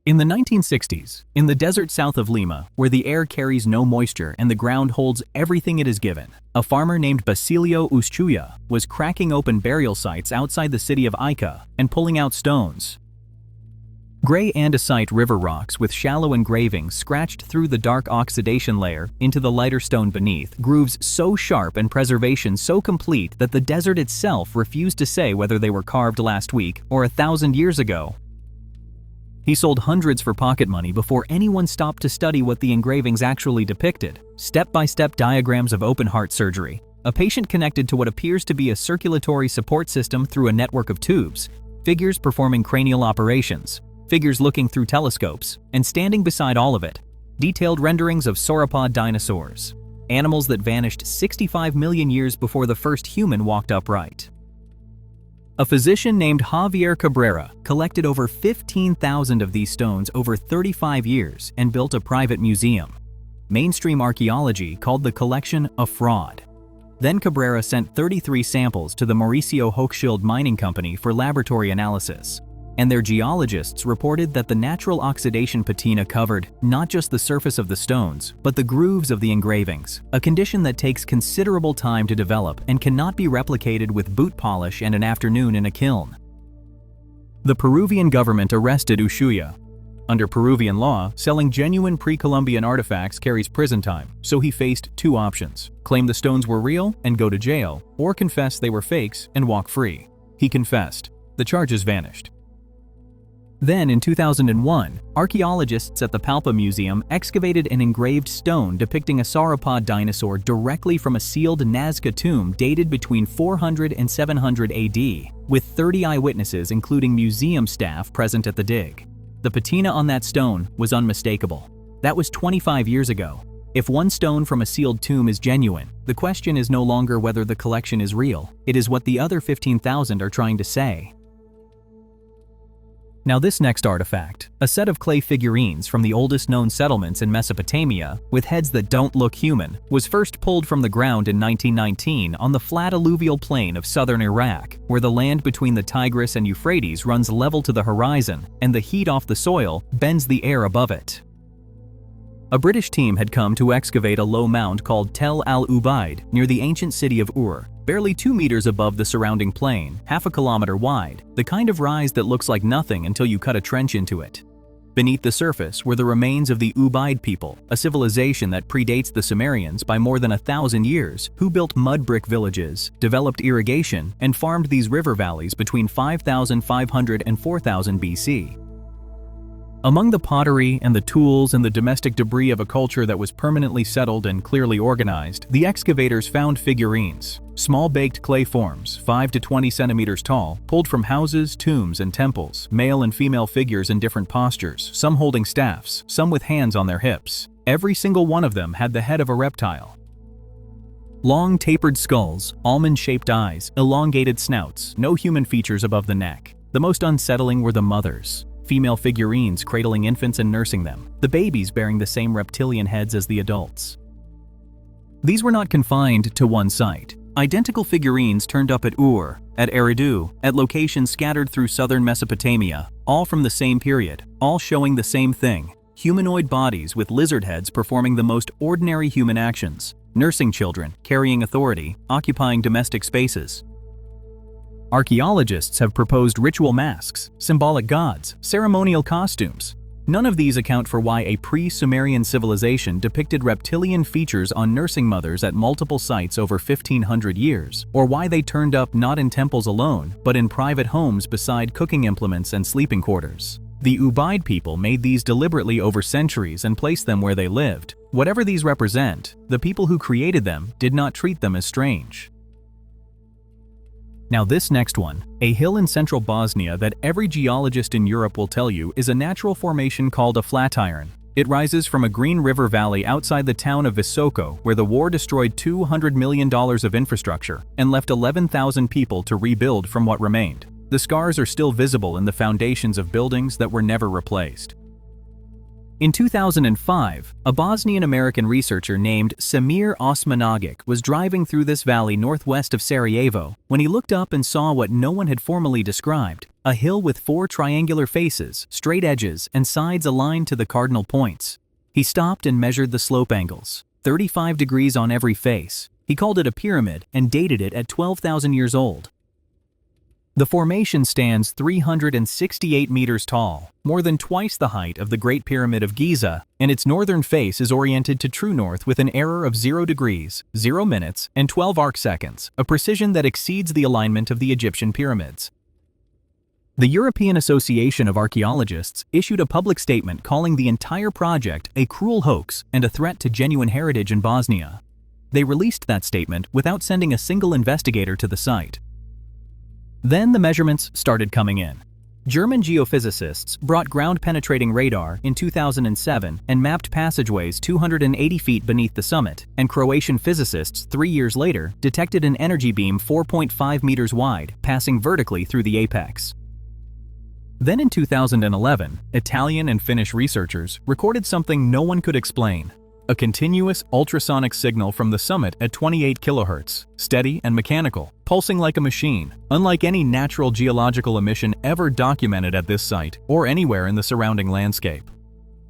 In the 1960s, in the desert south of Lima, where the air carries no moisture and the ground holds everything it is given, a farmer named Basilio Uschuya was cracking open burial sites outside the city of Ica and pulling out stones. Gray andesite river rocks with shallow engravings scratched through the dark oxidation layer into the lighter stone beneath, grooves so sharp and preservation so complete that the desert itself refused to say whether they were carved last week or 1,000 years ago. He sold hundreds for pocket money before anyone stopped to study what the engravings actually depicted. Step-by-step diagrams of open heart surgery, a patient connected to what appears to be a circulatory support system through a network of tubes, figures performing cranial operations, figures looking through telescopes, and standing beside all of it, detailed renderings of sauropod dinosaurs, animals that vanished 65 million years before the first human walked upright. A physician named Javier Cabrera collected over 15,000 of these stones over 35 years and built a private museum. Mainstream archaeology called the collection a fraud. Then Cabrera sent 33 samples to the Mauricio Hochschild Mining Company for laboratory analysis, and their geologists reported that the natural oxidation patina covered not just the surface of the stones, but the grooves of the engravings, a condition that takes considerable time to develop and cannot be replicated with boot polish and an afternoon in a kiln. The Peruvian government arrested Uschuya. Under Peruvian law, selling genuine pre-Columbian artifacts carries prison time, so he faced two options: claim the stones were real and go to jail, or confess they were fakes and walk free. He confessed. The charges vanished. Then, in 2001, archaeologists at the Palpa Museum excavated an engraved stone depicting a sauropod dinosaur directly from a sealed Nazca tomb dated between 400 and 700 AD, with 30 eyewitnesses including museum staff present at the dig. The patina on that stone was unmistakable. That was 25 years ago. If one stone from a sealed tomb is genuine, the question is no longer whether the collection is real, it is what the other 15,000 are trying to say. Now this next artifact, a set of clay figurines from the oldest known settlements in Mesopotamia, with heads that don't look human, was first pulled from the ground in 1919 on the flat alluvial plain of southern Iraq, where the land between the Tigris and Euphrates runs level to the horizon, and the heat off the soil bends the air above it. A British team had come to excavate a low mound called Tel al-Ubaid near the ancient city of Ur, barely 2 meters above the surrounding plain, half a kilometer wide, the kind of rise that looks like nothing until you cut a trench into it. Beneath the surface were the remains of the Ubaid people, a civilization that predates the Sumerians by more than 1,000 years, who built mud brick villages, developed irrigation, and farmed these river valleys between 5,500 and 4,000 BC. Among the pottery and the tools and the domestic debris of a culture that was permanently settled and clearly organized, the excavators found figurines, small baked clay forms, 5 to 20 centimeters tall, pulled from houses, tombs, and temples, male and female figures in different postures, some holding staffs, some with hands on their hips. Every single one of them had the head of a reptile. Long tapered skulls, almond-shaped eyes, elongated snouts, no human features above the neck. The most unsettling were the mothers. Female figurines cradling infants and nursing them, the babies bearing the same reptilian heads as the adults. These were not confined to one site. Identical figurines turned up at Ur, at Eridu, at locations scattered through southern Mesopotamia, all from the same period, all showing the same thing: humanoid bodies with lizard heads performing the most ordinary human actions, nursing children, carrying authority, occupying domestic spaces. Archaeologists have proposed ritual masks, symbolic gods, ceremonial costumes. None of these account for why a pre-Sumerian civilization depicted reptilian features on nursing mothers at multiple sites over 1,500 years, or why they turned up not in temples alone, but in private homes beside cooking implements and sleeping quarters. The Ubaid people made these deliberately over centuries and placed them where they lived. Whatever these represent, the people who created them did not treat them as strange. Now this next one, a hill in central Bosnia that every geologist in Europe will tell you is a natural formation called a flatiron. It rises from a green river valley outside the town of Visoko, where the war destroyed $200 million of infrastructure and left 11,000 people to rebuild from what remained. The scars are still visible in the foundations of buildings that were never replaced. In 2005, a Bosnian-American researcher named Samir Osmanagic was driving through this valley northwest of Sarajevo when he looked up and saw what no one had formally described: a hill with 4 triangular faces, straight edges, and sides aligned to the cardinal points. He stopped and measured the slope angles, 35 degrees on every face. He called it a pyramid and dated it at 12,000 years old. The formation stands 368 meters tall, more than twice the height of the Great Pyramid of Giza, and its northern face is oriented to true north with an error of 0 degrees, 0 minutes, and 12 arcseconds, a precision that exceeds the alignment of the Egyptian pyramids. The European Association of Archaeologists issued a public statement calling the entire project a cruel hoax and a threat to genuine heritage in Bosnia. They released that statement without sending a single investigator to the site. Then the measurements started coming in. German geophysicists brought ground-penetrating radar in 2007 and mapped passageways 280 feet beneath the summit, and Croatian physicists 3 years later detected an energy beam 4.5 meters wide passing vertically through the apex. Then in 2011, Italian and Finnish researchers recorded something no one could explain: a continuous ultrasonic signal from the summit at 28 kilohertz, steady and mechanical, pulsing like a machine, unlike any natural geological emission ever documented at this site or anywhere in the surrounding landscape.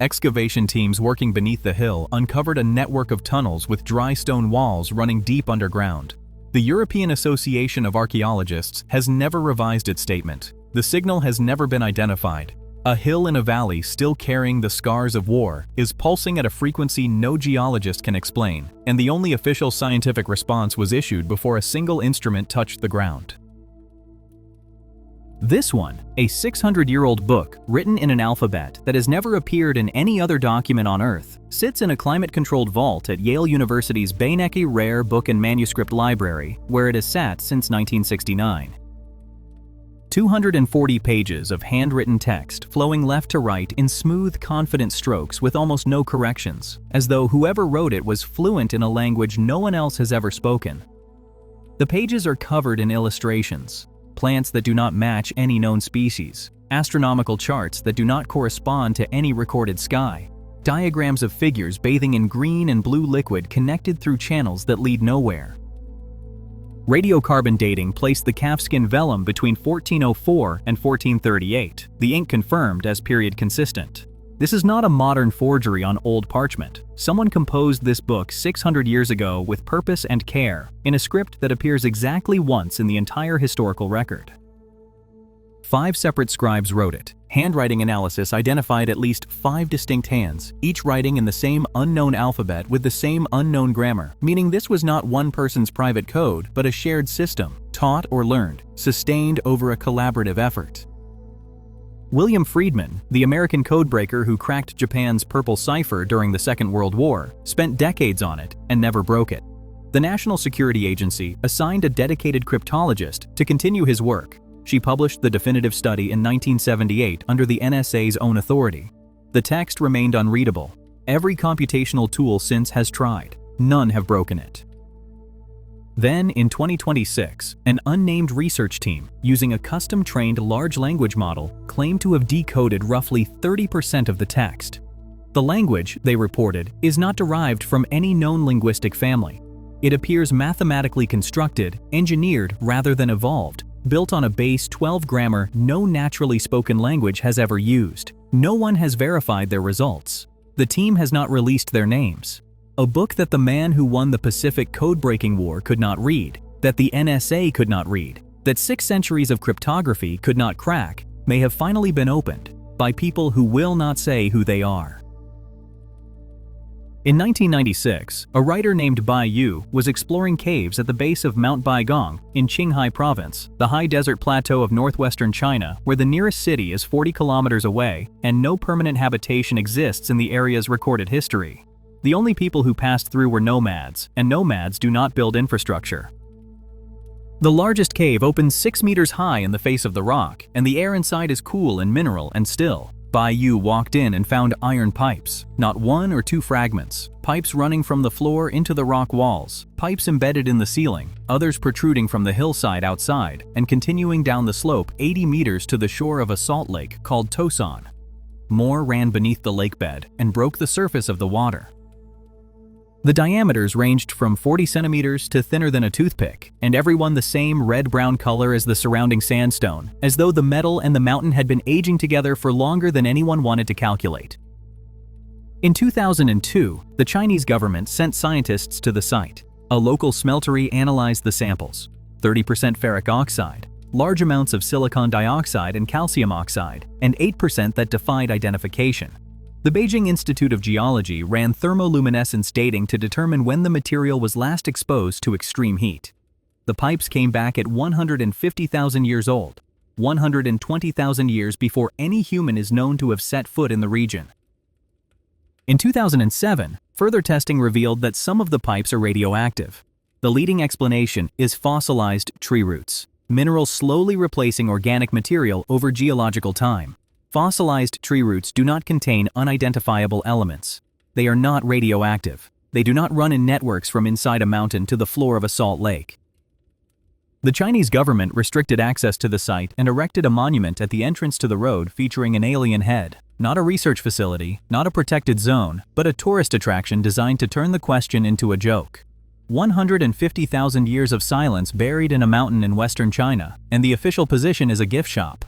Excavation teams working beneath the hill uncovered a network of tunnels with dry stone walls running deep underground. The European Association of Archaeologists has never revised its statement. The signal has never been identified. A hill in a valley still carrying the scars of war is pulsing at a frequency no geologist can explain, and the only official scientific response was issued before a single instrument touched the ground. This one, a 600-year-old book written in an alphabet that has never appeared in any other document on Earth, sits in a climate-controlled vault at Yale University's Beinecke Rare Book and Manuscript Library, where it has sat since 1969. 240 pages of handwritten text flowing left to right in smooth, confident strokes with almost no corrections, as though whoever wrote it was fluent in a language no one else has ever spoken. The pages are covered in illustrations, plants that do not match any known species, astronomical charts that do not correspond to any recorded sky, diagrams of figures bathing in green and blue liquid connected through channels that lead nowhere. Radiocarbon dating placed the calfskin vellum between 1404 and 1438, the ink confirmed as period consistent. This is not a modern forgery on old parchment. Someone composed this book 600 years ago with purpose and care, in a script that appears exactly once in the entire historical record. 5 separate scribes wrote it. Handwriting analysis identified at least 5 distinct hands, each writing in the same unknown alphabet with the same unknown grammar, meaning this was not one person's private code, but a shared system, taught or learned, sustained over a collaborative effort. William Friedman, the American codebreaker who cracked Japan's purple cipher during the Second World War, spent decades on it and never broke it. The National Security Agency assigned a dedicated cryptologist to continue his work. She published the definitive study in 1978 under the NSA's own authority. The text remained unreadable. Every computational tool since has tried. None have broken it. Then, in 2026, an unnamed research team, using a custom-trained large language model, claimed to have decoded roughly 30% of the text. The language, they reported, is not derived from any known linguistic family. It appears mathematically constructed, engineered rather than evolved, built on a base 12 grammar no naturally spoken language has ever used. No one has verified their results. The team has not released their names. A book that the man who won the Pacific code-breaking war could not read, that the NSA could not read, that 6 centuries of cryptography could not crack, may have finally been opened by people who will not say who they are. In 1996, a writer named Bai Yu was exploring caves at the base of Mount Baigong in Qinghai Province, the high desert plateau of northwestern China, where the nearest city is 40 kilometers away and no permanent habitation exists in the area's recorded history. The only people who passed through were nomads, and nomads do not build infrastructure. The largest cave opens 6 meters high in the face of the rock, and the air inside is cool and mineral and still. Bai Yu walked in and found iron pipes, not 1 or 2 fragments, pipes running from the floor into the rock walls, pipes embedded in the ceiling, others protruding from the hillside outside and continuing down the slope 80 meters to the shore of a salt lake called Tosan. more ran beneath the lakebed and broke the surface of the water. The diameters ranged from 40 centimeters to thinner than a toothpick, and every one the same red-brown color as the surrounding sandstone, as though the metal and the mountain had been aging together for longer than anyone wanted to calculate. In 2002, the Chinese government sent scientists to the site. A local smeltery analyzed the samples: 30% ferric oxide, large amounts of silicon dioxide and calcium oxide, and 8% that defied identification. The Beijing Institute of Geology ran thermoluminescence dating to determine when the material was last exposed to extreme heat. The pipes came back at 150,000 years old, 120,000 years before any human is known to have set foot in the region. In 2007, further testing revealed that some of the pipes are radioactive. The leading explanation is fossilized tree roots, minerals slowly replacing organic material over geological time. Fossilized tree roots do not contain unidentifiable elements. They are not radioactive. They do not run in networks from inside a mountain to the floor of a salt lake. The Chinese government restricted access to the site and erected a monument at the entrance to the road featuring an alien head. Not a research facility, not a protected zone, but a tourist attraction designed to turn the question into a joke. 150,000 years of silence buried in a mountain in western China, and the official position is a gift shop.